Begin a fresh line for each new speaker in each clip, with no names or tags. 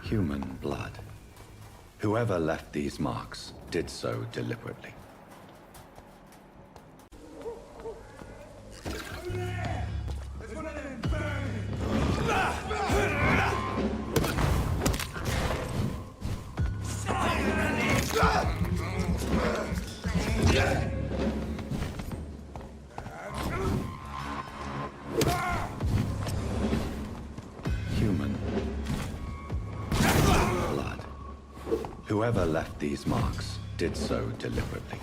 Human blood. Whoever left these marks did so deliberately. Human blood. Whoever left these marks did so deliberately.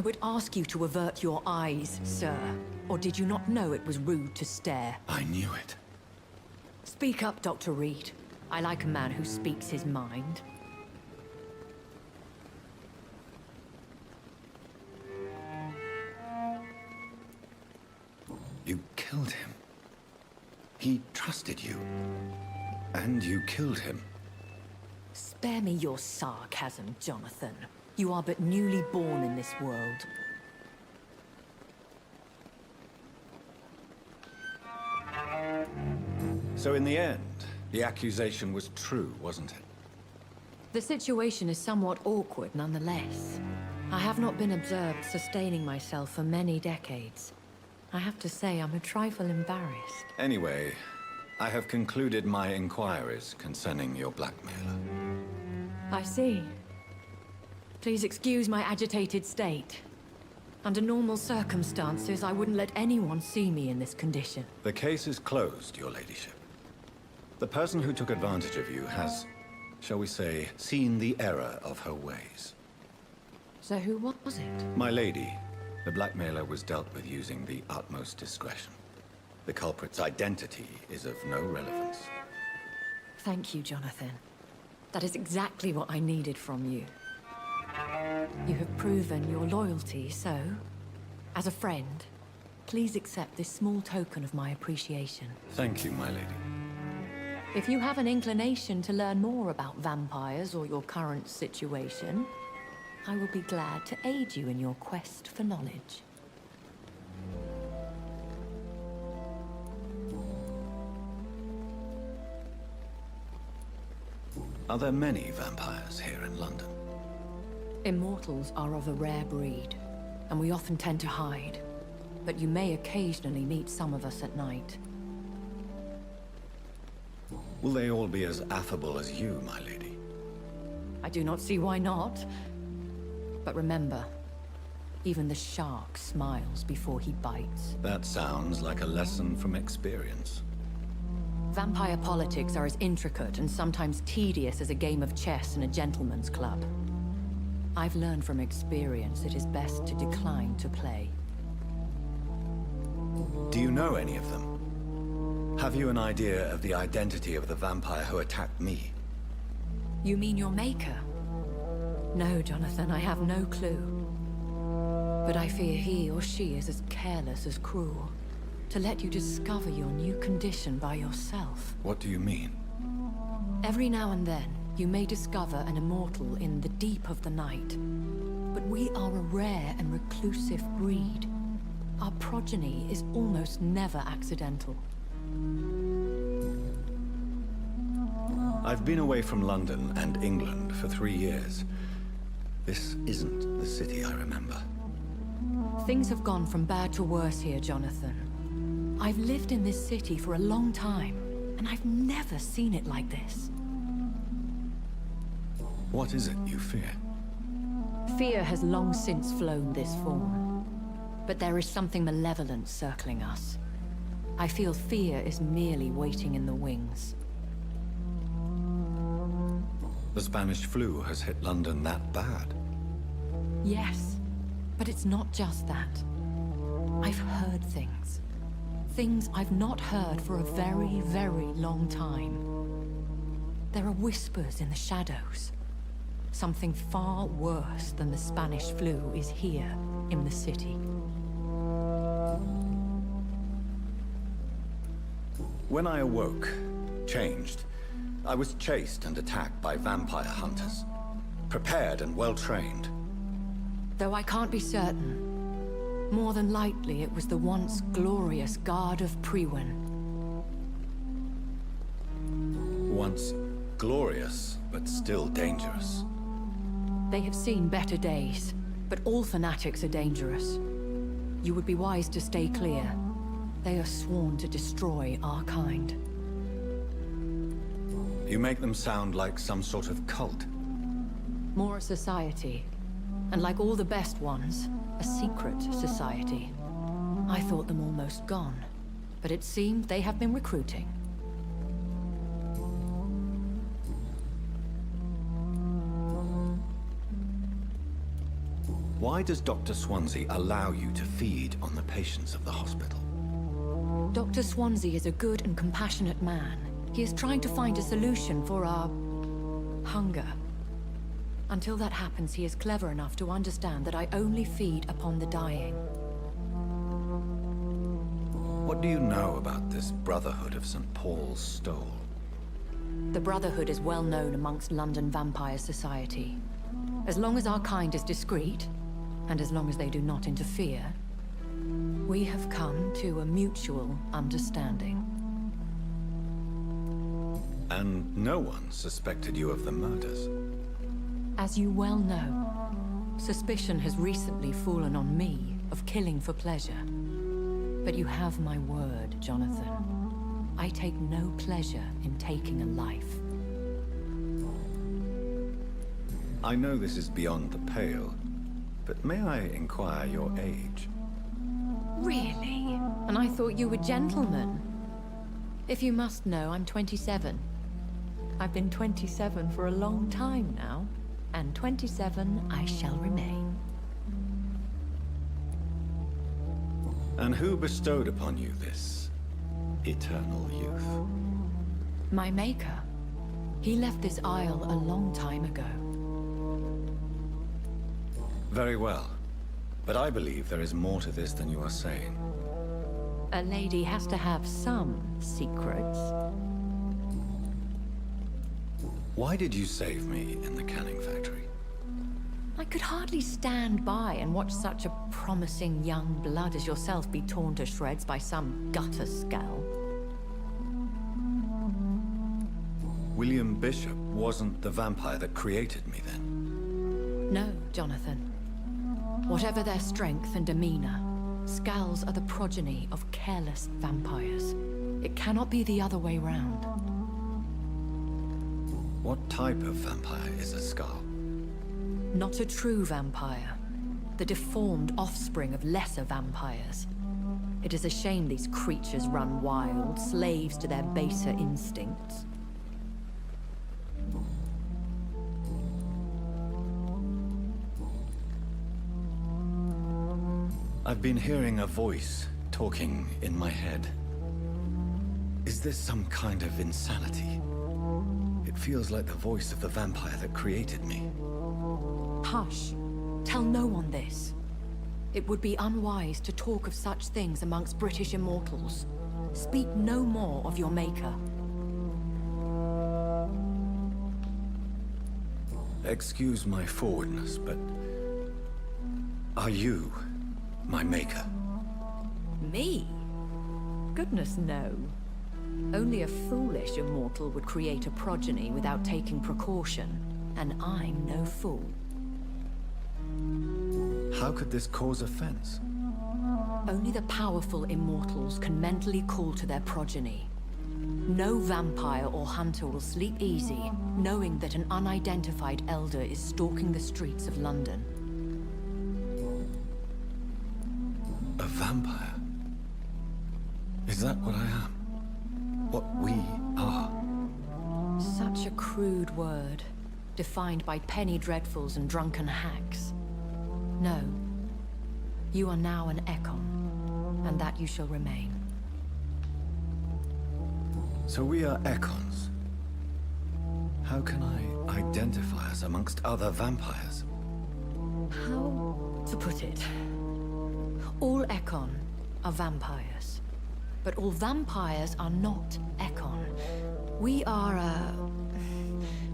would ask you to avert your eyes, sir. Or did you not know it was rude to stare?
I knew it.
Speak up, Dr. Reed. I like a man who speaks his mind.
You killed him. He trusted you. And you killed him.
Spare me your sarcasm, Jonathan. You are but newly born in this world.
So in the end, the accusation was true, wasn't it?
The situation is somewhat awkward nonetheless. I have not been observed sustaining myself for many decades. I have to say I'm a trifle embarrassed.
Anyway, I have concluded my inquiries concerning your blackmailer.
I see. Please excuse my agitated state. Under normal circumstances, I wouldn't let anyone see me in this condition.
The case is closed, your ladyship. The person who took advantage of you has, shall we say, seen the error of her ways.
So who was it?
My lady, the blackmailer was dealt with using the utmost discretion. The culprit's identity is of no relevance.
Thank you, Jonathan. That is exactly what I needed from you. You have proven your loyalty, so, as a friend, please accept this small token of my appreciation.
Thank you, my lady.
If you have an inclination to learn more about vampires or your current situation, I will be glad to aid you in your quest for knowledge.
Are there many vampires here in London?
Immortals are of a rare breed, and we often tend to hide. But you may occasionally meet some of us at night.
Will they all be as affable as you, my lady?
I do not see why not. But remember, even the shark smiles before he bites.
That sounds like a lesson from experience.
Vampire politics are as intricate and sometimes tedious as a game of chess in a gentleman's club. I've learned from experience it is best to decline to play.
Do you know any of them? Have you an idea of the identity of the vampire who attacked me?
You mean your maker? No, Jonathan, I have no clue. But I fear he or she is as careless as cruel. To let you discover your new condition by yourself.
What do you mean?
Every now and then, you may discover an immortal in the deep of the night. But we are a rare and reclusive breed. Our progeny is almost never accidental.
I've been away from London and England for 3 years. This isn't the city I remember.
Things have gone from bad to worse here, Jonathan. I've lived in this city for a long time, and I've never seen it like this.
What is it you fear?
Fear has long since flown this form. But there is something malevolent circling us. I feel fear is merely waiting in the wings.
The Spanish flu has hit London that bad.
Yes, but it's not just that. I've heard things. Things I've not heard for a very, very long time. There are whispers in the shadows. Something far worse than the Spanish flu is here in the city.
When I awoke, changed, I was chased and attacked by vampire hunters. Prepared and well-trained.
Though I can't be certain, more than likely it was the once glorious Guard of Priwen.
Once glorious, but still dangerous.
They have seen better days, but all fanatics are dangerous. You would be wise to stay clear. They are sworn to destroy our kind.
You make them sound like some sort of cult.
More a society. And like all the best ones, a secret society. I thought them almost gone, but it seemed they have been recruiting.
Why does Dr. Swansea allow you to feed on the patients of the hospital?
Dr. Swansea is a good and compassionate man. He is trying to find a solution for our hunger. Until that happens, he is clever enough to understand that I only feed upon the dying.
What do you know about this Brotherhood of St. Paul's Stole?
The Brotherhood is well known amongst London vampire society. As long as our kind is discreet, and as long as they do not interfere, we have come to a mutual understanding.
And no one suspected you of the murders?
As you well know, suspicion has recently fallen on me of killing for pleasure. But you have my word, Jonathan. I take no pleasure in taking a life.
I know this is beyond the pale, but may I inquire your age?
Really? And I thought you were gentlemen. If you must know, I'm 27. I've been 27 for a long time now, and 27 I shall remain.
And who bestowed upon you this eternal youth?
My maker. He left this isle a long time ago.
Very well. But I believe there is more to this than you are saying.
A lady has to have some secrets.
Why did you save me in the canning factory?
I could hardly stand by and watch such a promising young blood as yourself be torn to shreds by some gutter scowl.
William Bishop wasn't the vampire that created me then?
No, Jonathan. Whatever their strength and demeanor, Scowls are the progeny of careless vampires. It cannot be the other way round.
What type of vampire is a Skull?
Not a true vampire. The deformed offspring of lesser vampires. It is a shame these creatures run wild, slaves to their baser instincts.
I've been hearing a voice talking in my head. Is this some kind of insanity? It feels like the voice of the vampire that created me.
Hush. Tell no one this. It would be unwise to talk of such things amongst British immortals. Speak no more of your maker.
Excuse my forwardness, but... are you my maker?
Me? Goodness, no. Only a foolish immortal would create a progeny without taking precaution, and I'm no fool.
How could this cause offense?
Only the powerful immortals can mentally call to their progeny. No vampire or hunter will sleep easy, knowing that an unidentified elder is stalking the streets of London.
A vampire? Is that what I am? What we are?
Such a crude word, defined by penny dreadfuls and drunken hacks. No. You are now an Ekon, and that you shall remain.
So we are Ekons. How can I identify us amongst other vampires?
How to put it? All Ekon are vampires. But all vampires are not Ekon. We are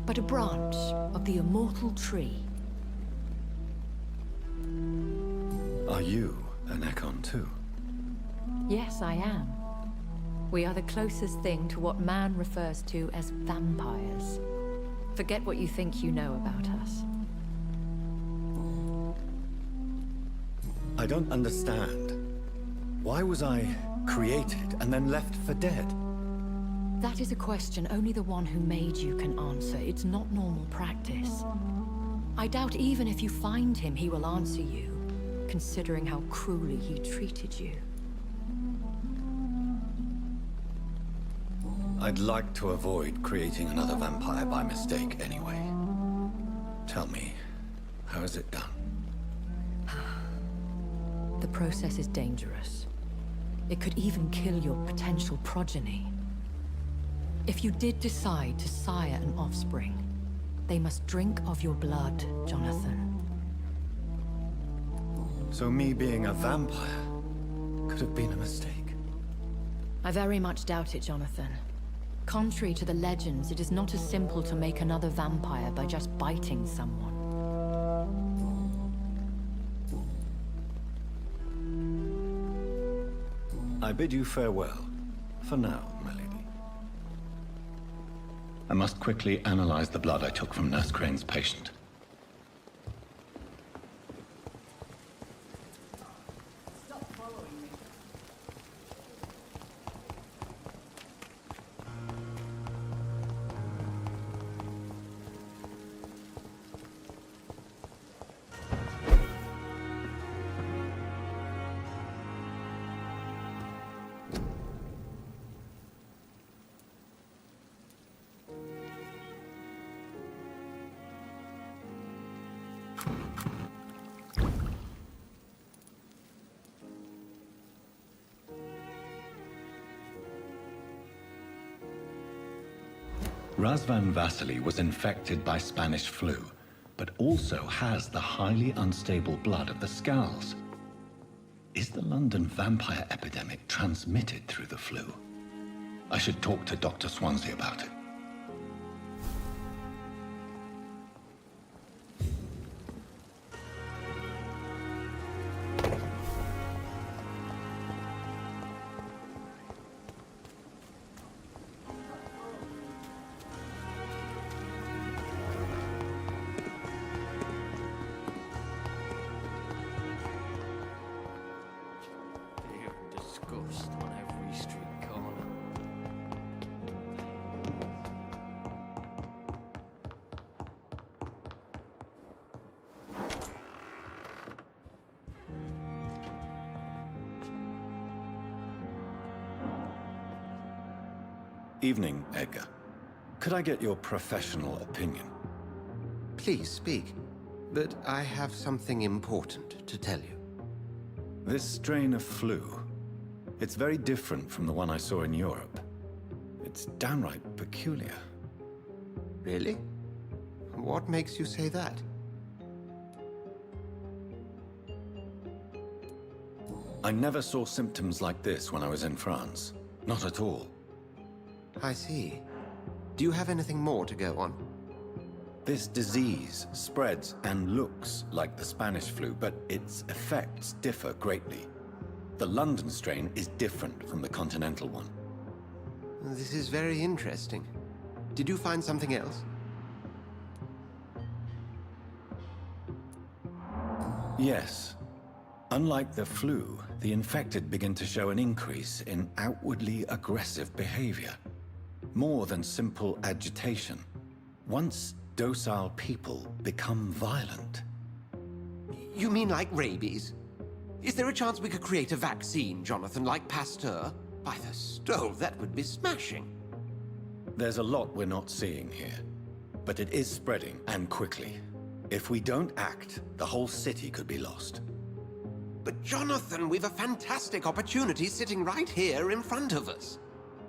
but a branch of the immortal tree.
Are you an Ekon too?
Yes, I am. We are the closest thing to what man refers to as vampires. Forget what you think you know about us.
I don't understand. Why was I created and then left for dead?
That is a question only the one who made you can answer. It's not normal practice. I doubt even if you find him, he will answer you, considering how cruelly he treated you.
I'd like to avoid creating another vampire by mistake anyway. Tell me, how is it done?
The process is dangerous. It could even kill your potential progeny. If you did decide to sire an offspring, they must drink of your blood, Jonathan.
So me being a vampire could have been a mistake.
I very much doubt it, Jonathan. Contrary to the legends, it is not as simple to make another vampire by just biting someone.
I bid you farewell, for now, my lady. I must quickly analyze the blood I took from Nurse Crane's patient. Razvan Vasily was infected by Spanish flu, but also has the highly unstable blood of the Scowls. Is the London vampire epidemic transmitted through the flu? I should talk to Dr. Swansea about it.
On every street corner.
Evening, Edgar. Could I get your professional opinion?
Please speak, but I have something important to tell you.
This strain of flu, it's very different from the one I saw in Europe. It's downright peculiar.
Really? What makes you say that?
I never saw symptoms like this when I was in France. Not at all.
I see. Do you have anything more to go on?
This disease spreads and looks like the Spanish flu, but its effects differ greatly. The London strain is different from the continental one.
This is very interesting. Did you find something else?
Yes. Unlike the flu, the infected begin to show an increase in outwardly aggressive behavior. More than simple agitation. Once docile people become violent.
You mean like rabies? Is there a chance we could create a vaccine, Jonathan, like Pasteur? By the stove, that would be smashing.
There's a lot we're not seeing here. But it is spreading, and quickly. If we don't act, the whole city could be lost.
But Jonathan, we've a fantastic opportunity sitting right here in front of us.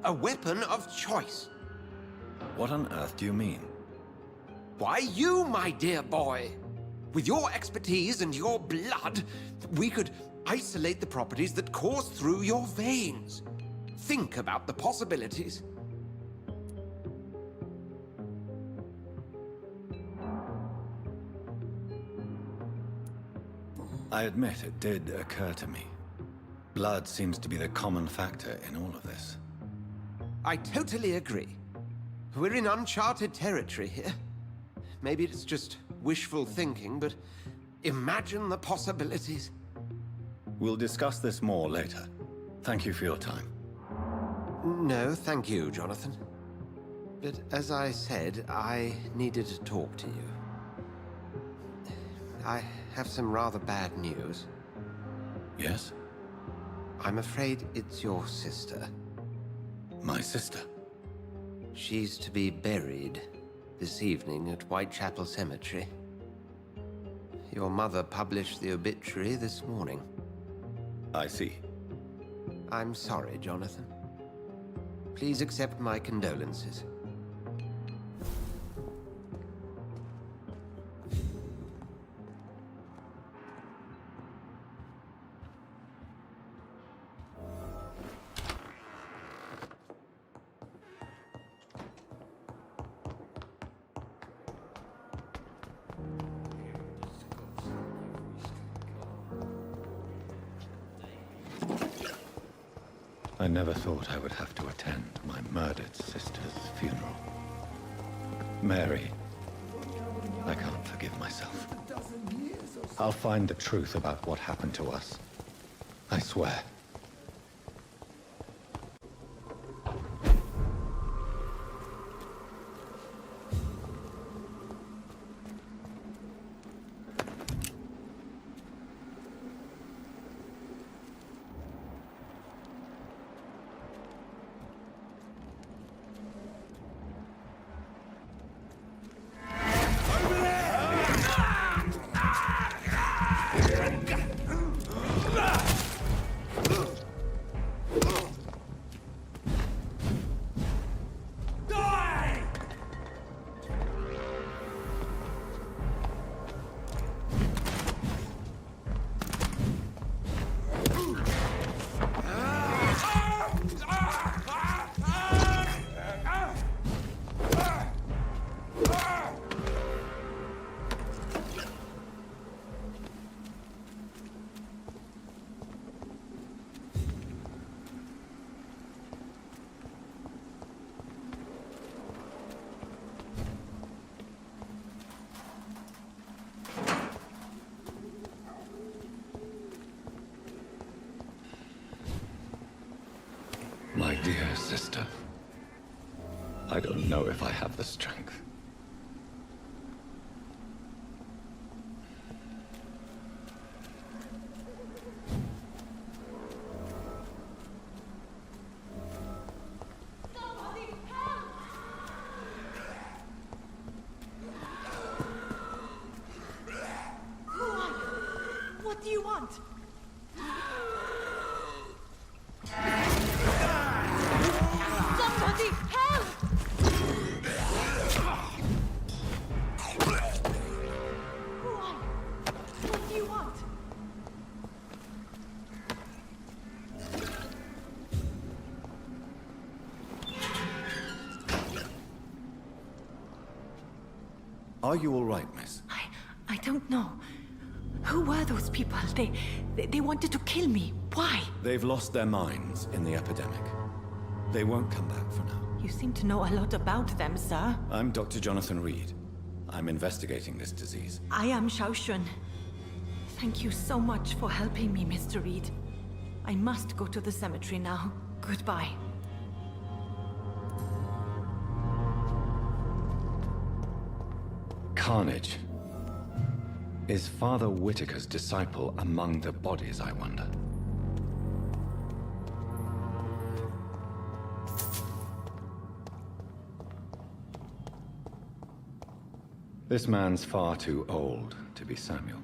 A weapon of choice.
What on earth do you mean?
Why, you, my dear boy. With your expertise and your blood, we could isolate the properties that course through your veins. Think about the possibilities.
I admit it did occur to me. Blood seems to be the common factor in all of this.
I totally agree. We're in uncharted territory here. Maybe it's just wishful thinking, but imagine the possibilities.
We'll discuss this more later. Thank you for your time.
No, thank you, Jonathan. But as I said, I needed to talk to you. I have some rather bad news.
Yes?
I'm afraid it's your sister.
My sister?
She's to be buried this evening at Whitechapel Cemetery. Your mother published the obituary this morning.
I see.
I'm sorry, Jonathan. Please accept my condolences.
I never thought I would have to attend my murdered sister's funeral. Mary, I can't forgive myself. I'll find the truth about what happened to us. I swear. My dear sister, I don't know if I have the strength.
What do you want? Somebody help! Who are you? What do you want?
Are you all right, miss?
I don't know. Who were those people? They wanted to kill me. Why?
They've lost their minds in the epidemic. They won't come back for now.
You seem to know a lot about them, sir.
I'm Dr. Jonathan Reed. I'm investigating this disease.
I am Xiaoxun. Thank you so much for helping me, Mr. Reed. I must go to the cemetery now. Goodbye.
Carnage. Is Father Whitaker's disciple among the bodies, I wonder? This man's far too old to be Samuel.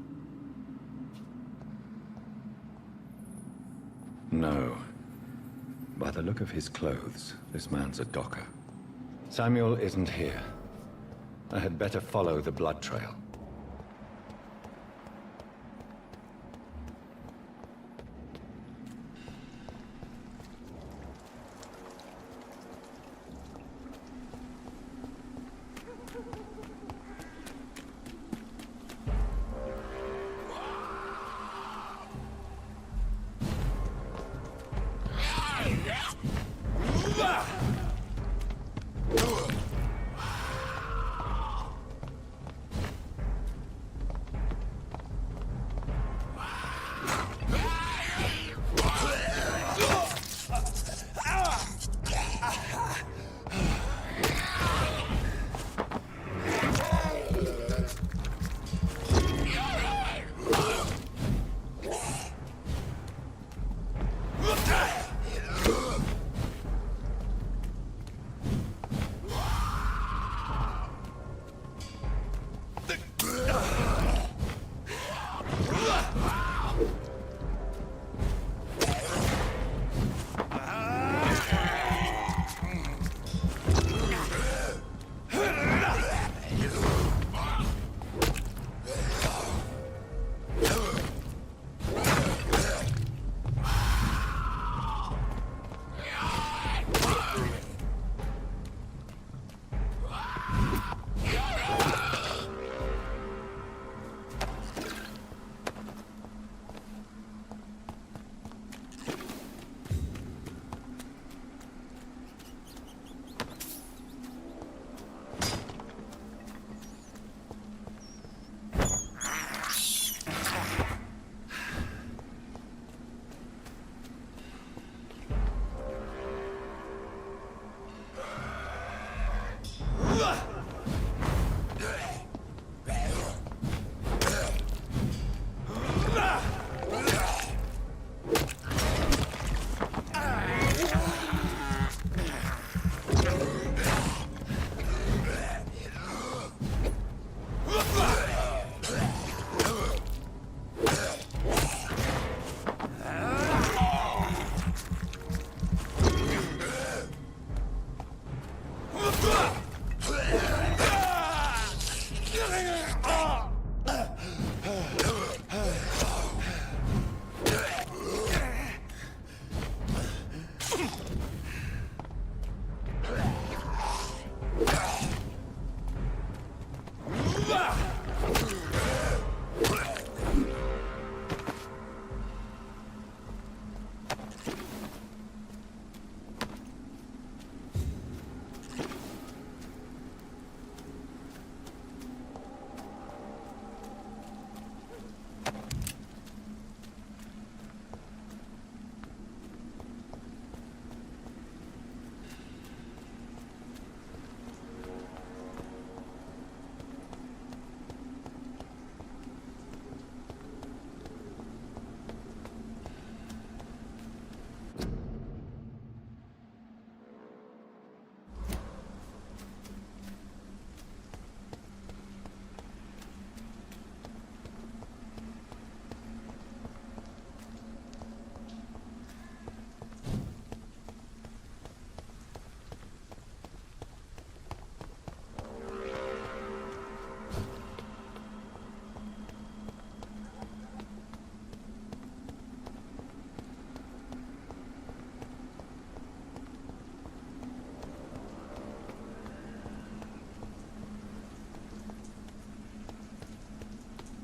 No. By the look of his clothes, this man's a docker. Samuel isn't here. I had better follow the blood trail.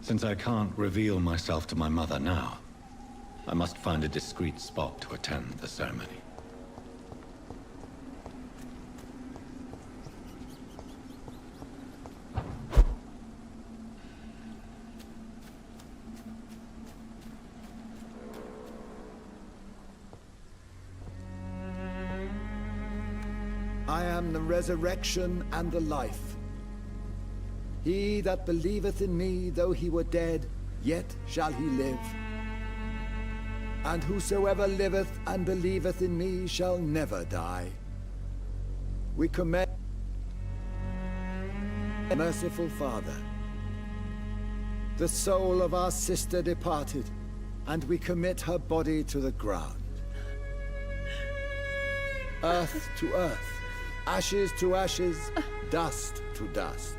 Since I can't reveal myself to my mother now, I must find a discreet spot to attend the ceremony.
I am the resurrection and the life. He that believeth in me, though he were dead, yet shall he live. And whosoever liveth and believeth in me shall never die. We commend, merciful Father, the soul of our sister departed, and we commit her body to the ground. Earth to earth, ashes to ashes, dust to dust.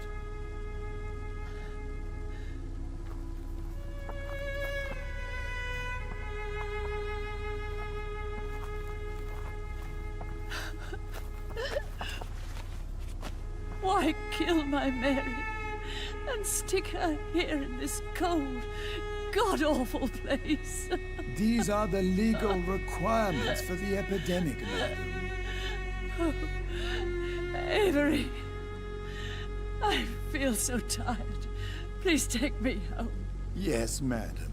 Why kill my Mary and stick her here in this cold, god-awful place?
These are the legal requirements for the epidemic, madam.
Oh, Avery, I feel so tired. Please take me home.
Yes, madam.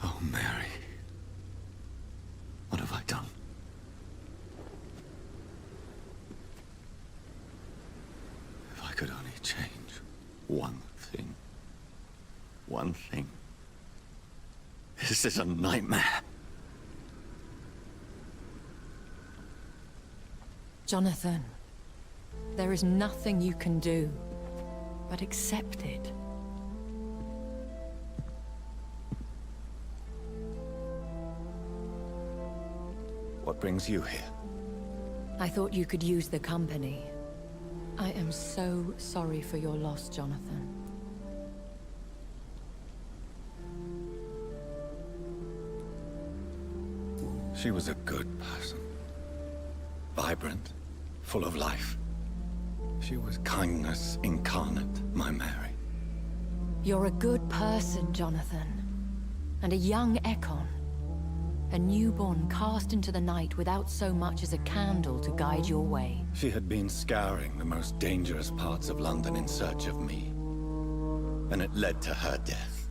Oh, Mary. What have I done? If I could only change one thing. One thing. This is a nightmare.
Jonathan, there is nothing you can do but accept it.
What brings you here?
I thought you could use the company. I am so sorry for your loss, Jonathan.
She was a good person. Vibrant, full of life. She was kindness incarnate, my Mary.
You're a good person, Jonathan. And a young Ekon. A newborn cast into the night without so much as a candle to guide your way.
She had been scouring the most dangerous parts of London in search of me. And it led to her death.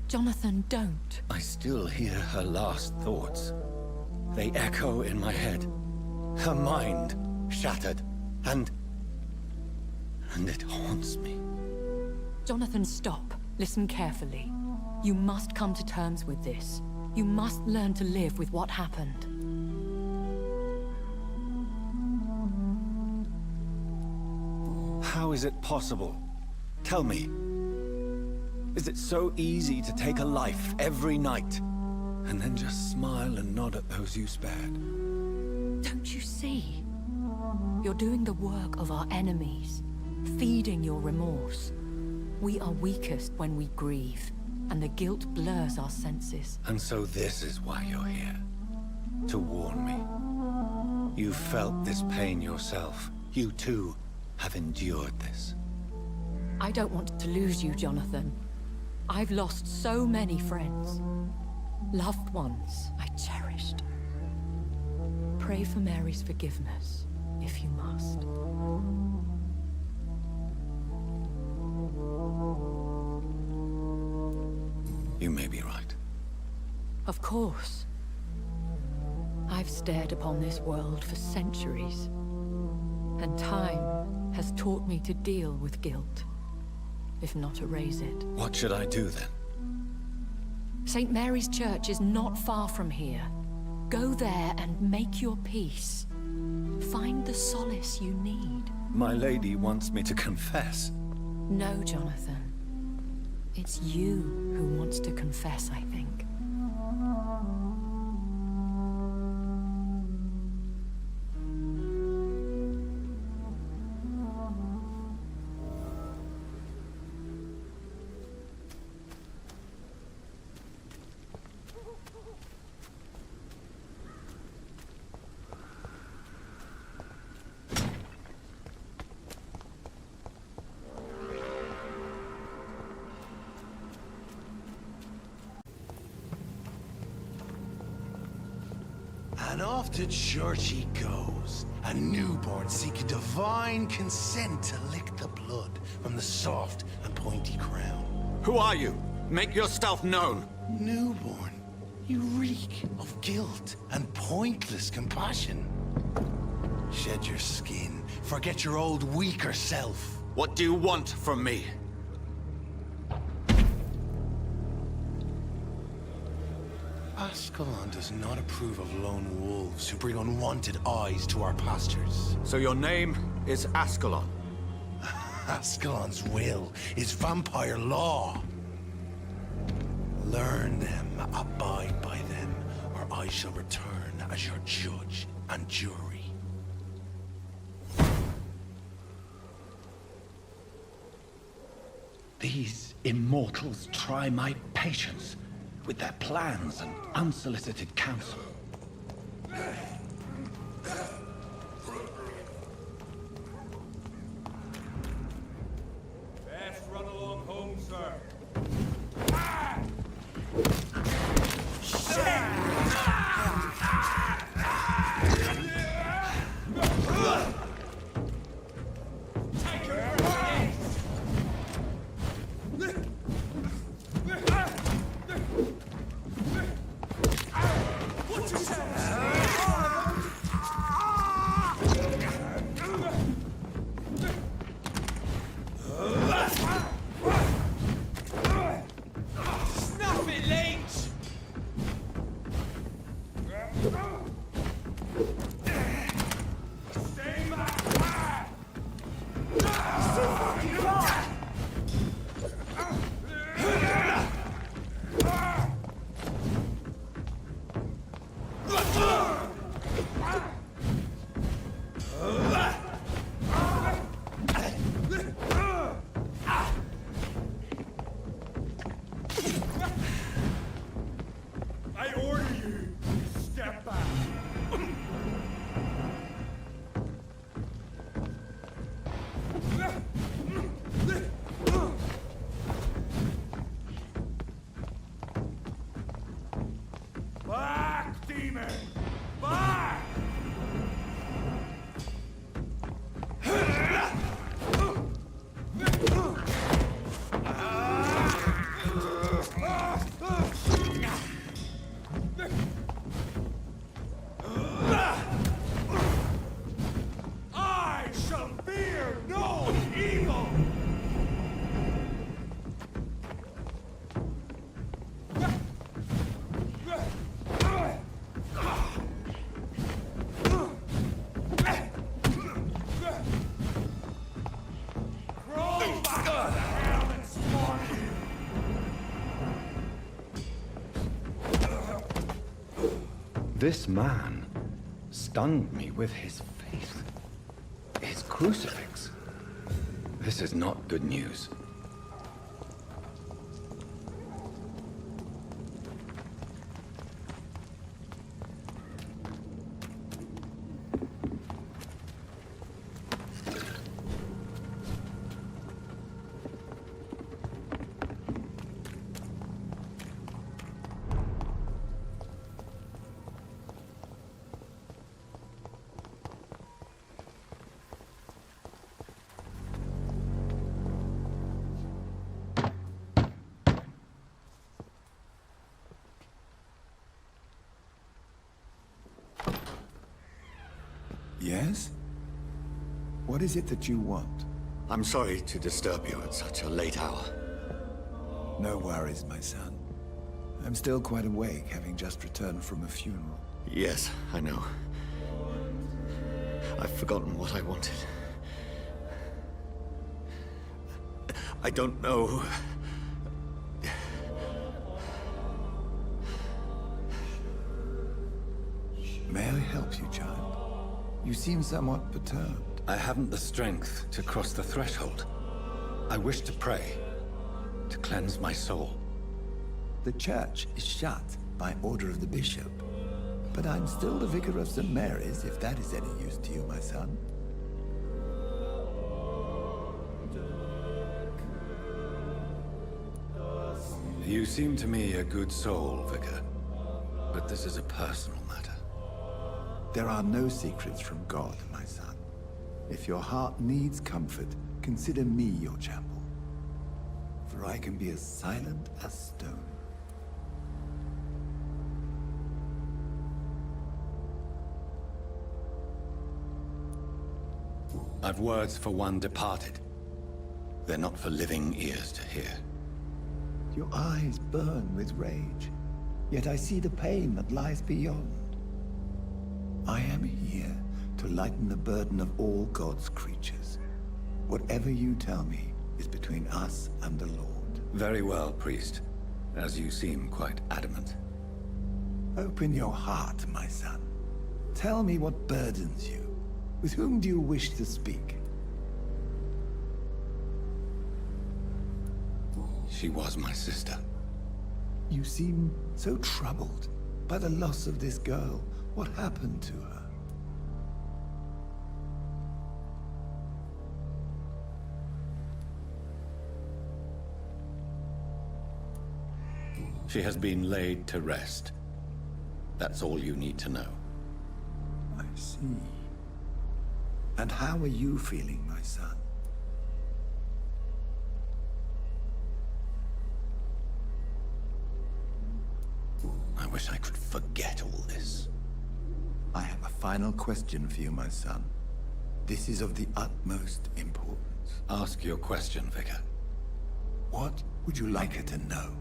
Jonathan, don't.
I still hear her last thoughts. They echo in my head. Her mind shattered, and it haunts me.
Jonathan, stop. Listen carefully. You must come to terms with this. You must learn to live with what happened.
How is it possible? Tell me. Is it so easy to take a life every night, and then just smile and nod at those you spared?
Don't you see? You're doing the work of our enemies, feeding your remorse. We are weakest when we grieve, and the guilt blurs our senses.
And so this is why you're here. To warn me. You felt this pain yourself. You too have endured this.
I don't want to lose you, Jonathan. I've lost so many friends. Loved ones I cherished. Pray for Mary's forgiveness, if you must.
You may be right.
Of course. I've stared upon this world for centuries, and time has taught me to deal with guilt, if not erase it.
What should I do then?
St. Mary's Church is not far from here. Go there and make your peace. Find the solace you need.
My lady wants me to confess.
No, Jonathan. It's you who wants to confess, I think.
And off to church he goes, a newborn seeking divine consent to lick the blood from the soft and pointy crown.
Who are you? Make yourself known.
Newborn, you reek of guilt and pointless compassion. Shed your skin, forget your old weaker self.
What do you want from me?
Ascalon does not approve of lone wolves who bring unwanted eyes to our pastures.
So your name is Ascalon?
Ascalon's will is vampire law. Learn them, abide by them, or I shall return as your judge and jury.
These immortals try my patience with their plans and unsolicited counsel.
Best run along home, sir. Snuff it, Lynch! Stay back! I order you, step back. Back, demon! Back! I shall fear no evil! Crawl back to hell and spawn you!
This man stunned me with his faith. His crucifix. This is not good news.
Yes? What is it that you want?
I'm sorry to disturb you at such a late hour.
No worries, my son. I'm still quite awake, having just returned from a funeral.
Yes, I know. I've forgotten what I wanted. I don't know.
May I help you, child? You seem somewhat perturbed.
I haven't the strength to cross the threshold. I wish to pray, to cleanse my soul.
The church is shut by order of the bishop. But I'm still the vicar of St. Mary's, if that is any use to you, my son.
You seem to me a good soul, Vicar. But this is a personal matter.
There are no secrets from God, my son. If your heart needs comfort, consider me your chapel. For I can be as silent as stone.
I've words for one departed. They're not for living ears to hear.
Your eyes burn with rage, yet I see the pain that lies beyond. I am here to lighten the burden of all God's creatures. Whatever you tell me is between us and the Lord.
Very well, priest. As you seem quite adamant.
Open your heart, my son. Tell me what burdens you. With whom do you wish to speak?
She was my sister.
You seem so troubled by the loss of this girl. What happened to her?
She has been laid to rest. That's all you need to know.
I see. And how are you feeling, my son?
I wish I could forget all this.
I have a final question for you, my son. This is of the utmost importance.
Ask your question, Vicar.
What would you like her to know?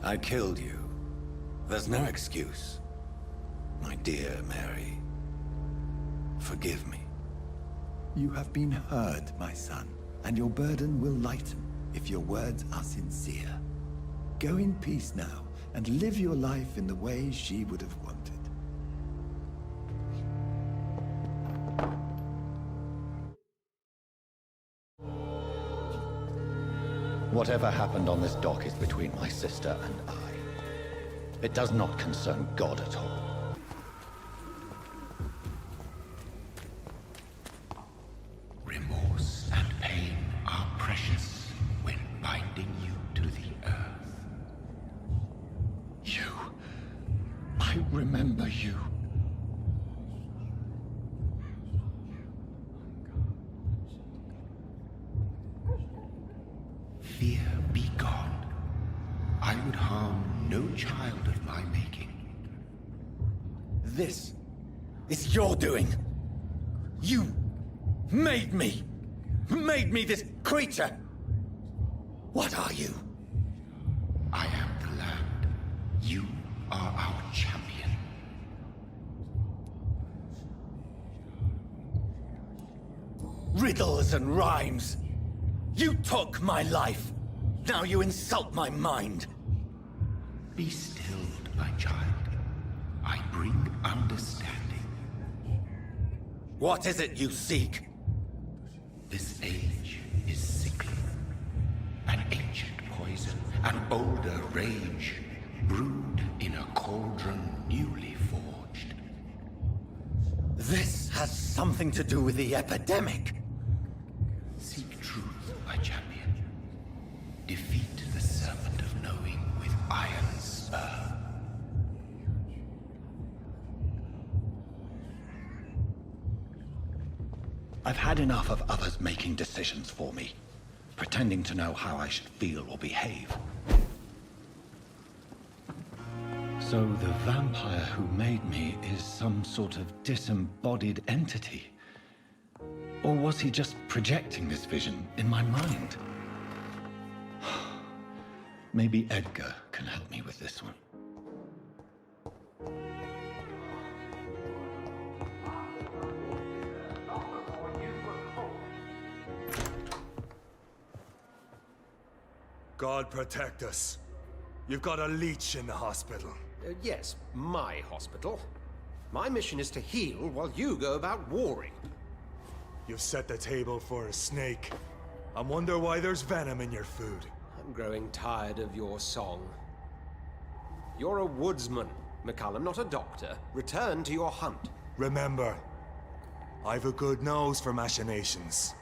I killed you. There's no excuse. My dear Mary, forgive me.
You have been heard, my son, and your burden will lighten if your words are sincere. Go in peace now, and live your life in the way she would have wanted.
Whatever happened on this dock is between my sister and I. It does not concern God at all.
Remorse and pain are precious when binding you to the earth.
You. I remember you.
Fear be gone. I would harm no child of my making.
This is your doing. You made me this creature. What are you?
I am the land. You are our champion.
Riddles and rhymes. You took my life. Now you insult my mind.
Be stilled, my child. I bring understanding.
What is it you seek?
This age is sickly. An ancient poison, an older rage, brewed in a cauldron newly forged.
This has something to do with the epidemic.
Seek truth, my champion. Defeat the serpent of knowing with iron spur.
I've had enough of others making decisions for me, pretending to know how I should feel or behave. So the vampire who made me is some sort of disembodied entity? Or was he just projecting this vision in my mind? Maybe Edgar can help me with this one.
God protect us. You've got a leech in the hospital.
Yes, my hospital. My mission is to heal while you go about warring.
You've set the table for a snake. I wonder why there's venom in your food.
I'm growing tired of your song. You're a woodsman, McCallum, not a doctor. Return to your hunt.
Remember, I've a good nose for machinations.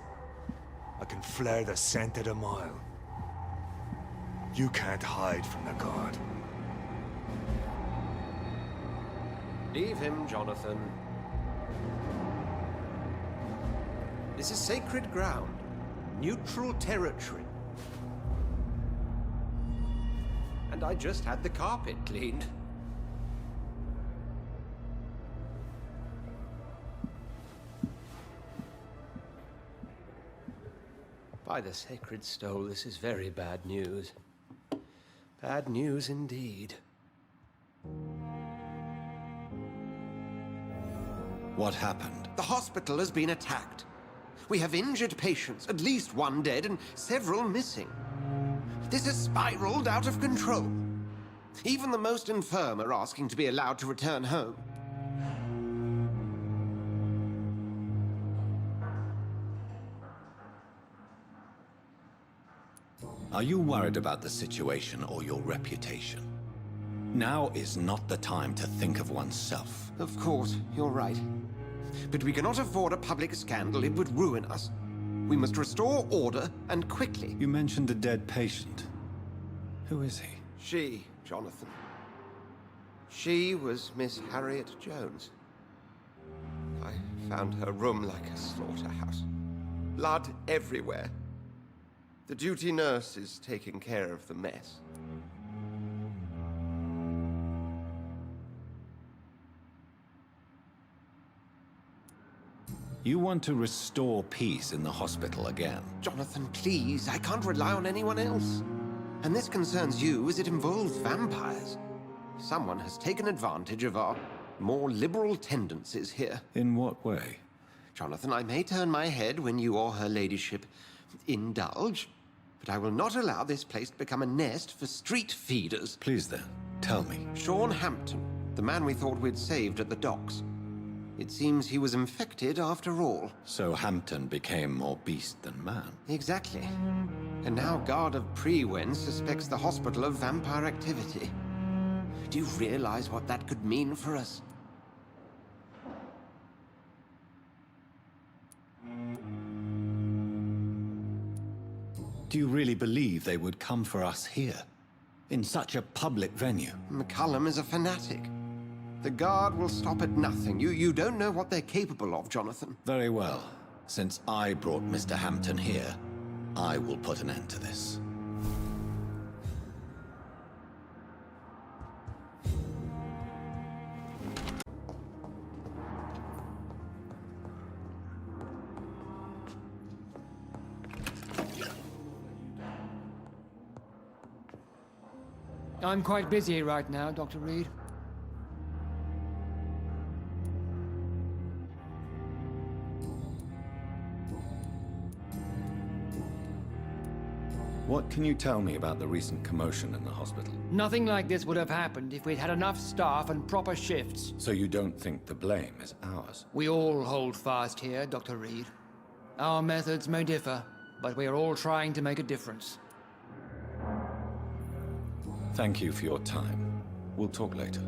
I can flare the scent at a mile. You can't hide from the god.
Leave him, Jonathan. This is sacred ground. Neutral territory. And I just had the carpet cleaned. By the sacred stole, this is very bad news. Bad news indeed.
What happened?
The hospital has been attacked. We have injured patients, at least one dead and several missing. This has spiraled out of control. Even the most infirm are asking to be allowed to return home.
Are you worried about the situation or your reputation? Now is not the time to think of oneself.
Of course, you're right. But we cannot afford a public scandal. It would ruin us. We must restore order, and quickly.
You mentioned a dead patient. Who is he?
She, Jonathan. She was Miss Harriet Jones. I found her room like a slaughterhouse. Blood everywhere. The duty nurse is taking care of the mess.
You want to restore peace in the hospital again?
Jonathan, please. I can't rely on anyone else. And this concerns you as it involves vampires. Someone has taken advantage of our more liberal tendencies here.
In what way?
Jonathan, I may turn my head when you or her ladyship indulge, but I will not allow this place to become a nest for street feeders.
Please then, tell me.
Sean Hampton, the man we thought we'd saved at the docks. It seems he was infected after all.
So Hampton became more beast than man?
Exactly. And now Guard of Prewen suspects the hospital of vampire activity. Do you realize what that could mean for us?
Do you really believe they would come for us here? In such a public venue?
McCullum is a fanatic. The Guard will stop at nothing. You don't know what they're capable of, Jonathan.
Very well. Since I brought Mr. Hampton here, I will put an end to this.
I'm quite busy right now, Dr. Reed.
What can you tell me about the recent commotion in the hospital?
Nothing like this would have happened if we'd had enough staff and proper shifts.
So you don't think the blame is ours?
We all hold fast here, Dr. Reed. Our methods may differ, but we are all trying to make a difference.
Thank you for your time. We'll talk later.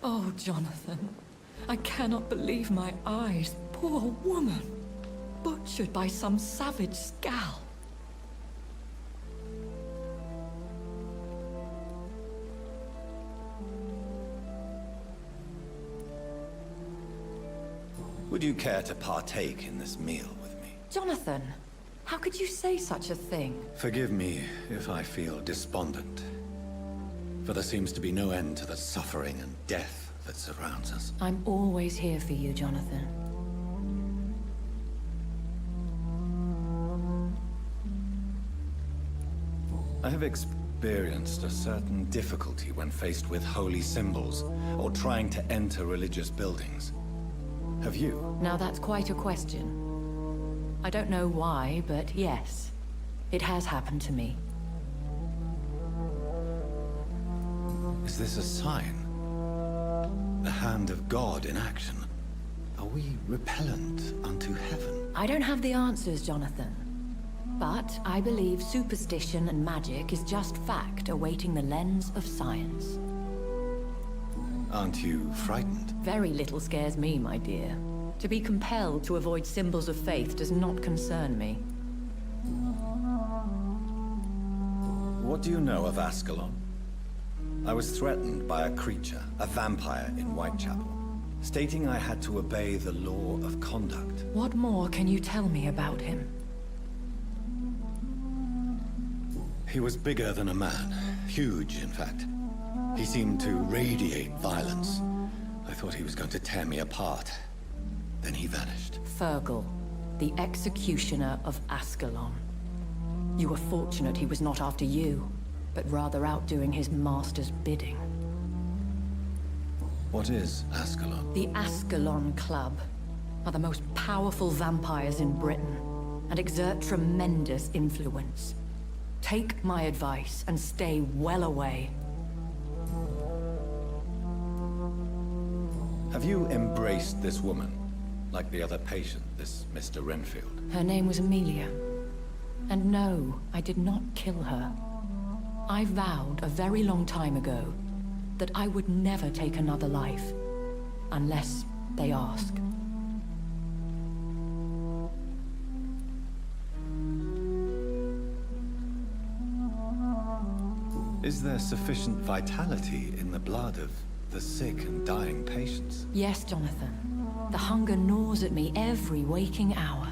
Oh, Jonathan. I cannot believe my eyes. Poor woman. Butchered by some savage scowl.
Would you care to partake in this meal with me?
Jonathan, how could you say such a thing?
Forgive me if I feel despondent. For there seems to be no end to the suffering and death that surrounds us.
I'm always here for you, Jonathan.
I have experienced a certain difficulty when faced with holy symbols or trying to enter religious buildings. Have you?
Now that's quite a question. I don't know why, but yes. It has happened to me.
Is this a sign? The hand of God in action? Are we repellent unto heaven?
I don't have the answers, Jonathan. But I believe superstition and magic is just fact awaiting the lens of science.
Aren't you frightened?
Very little scares me, my dear. To be compelled to avoid symbols of faith does not concern me.
What do you know of Ascalon? I was threatened by a creature, a vampire in Whitechapel, stating I had to obey the law of conduct.
What more can you tell me about him?
He was bigger than a man. Huge, in fact. He seemed to radiate violence. I thought he was going to tear me apart. Then he vanished.
Fergal, the executioner of Ascalon. You were fortunate he was not after you, but rather out doing his master's bidding.
What is Ascalon?
The Ascalon Club are the most powerful vampires in Britain and exert tremendous influence. Take my advice and stay well away.
Have you embraced this woman, like the other patient, this Mr. Renfield?
Her name was Amelia. And no, I did not kill her. I vowed a very long time ago that I would never take another life, unless they ask.
Is there sufficient vitality in the blood of the sick and dying patients?
Yes, Jonathan. The hunger gnaws at me every waking hour.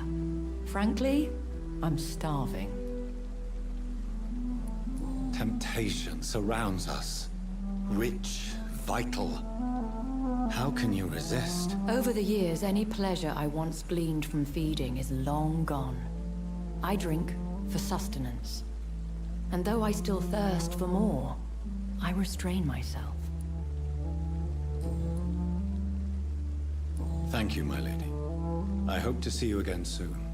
Frankly, I'm starving.
Temptation surrounds us. Rich, vital. How can you resist?
Over the years, any pleasure I once gleaned from feeding is long gone. I drink for sustenance. And though I still thirst for more, I restrain myself.
Thank you, my lady. I hope to see you again soon.